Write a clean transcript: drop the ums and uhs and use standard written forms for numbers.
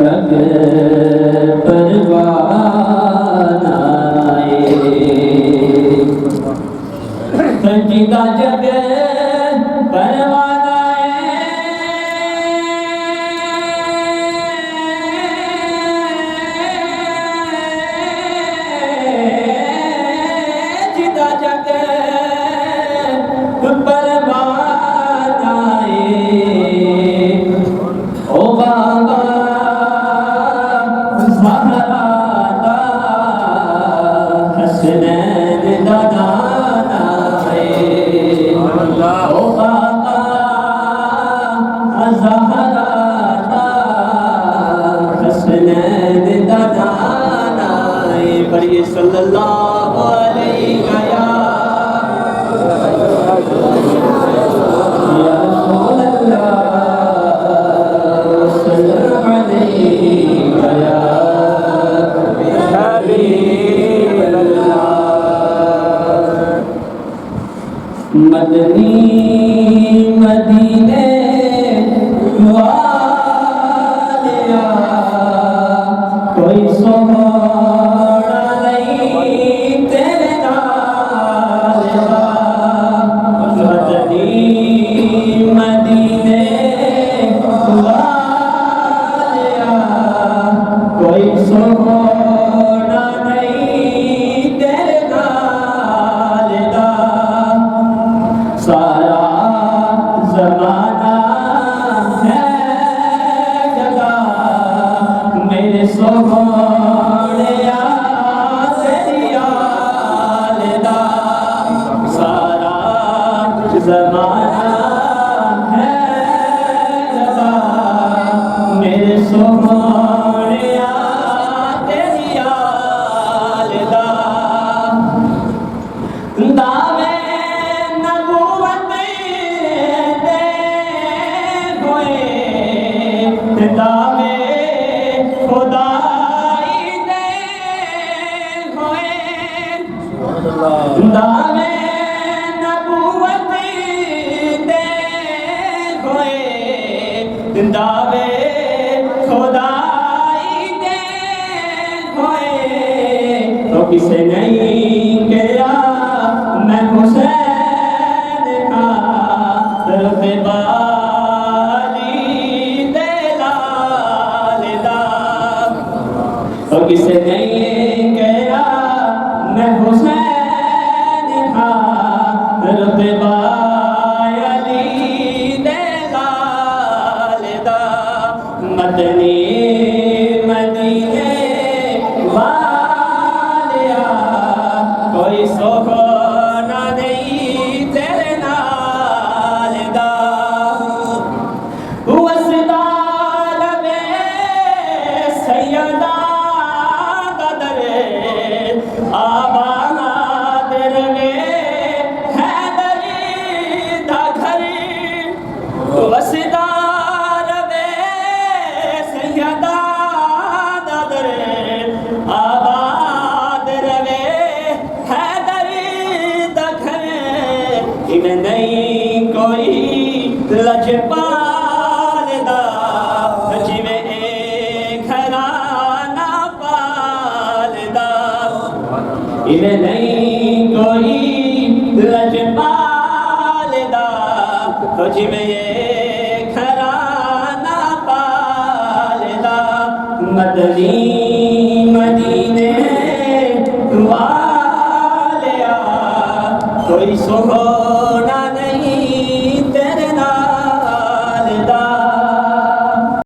جگ پروان آئے سجدہ جگ پروان صلی اللہ علیہ یا رسول اللہ صلی علیہ یا حبیب اللہ مدنی مدینے والیا کوئی دعوے خدائی دے ہوئے تو کسے نہیں کیا میں حسین کا رب بالی دے لال دا تو کسے نہیں کیا میں حسین کا رب بالی دے مدنی مدینے والیا کوئی سوکھنا نہیں تیرے نال دا وسدا لبے سیدہ قدر آباد روے حیدری دا گھر وسدا آباد روے حیدری دا گھر انہیں نہیں کوئی لجپال دا جویں ایک گھرانہ پال دا انہیں نہیں کوئی لجپال دا جویں ایک گھرانہ پال دا مدنی مدینے والیا کوئی سوکھنا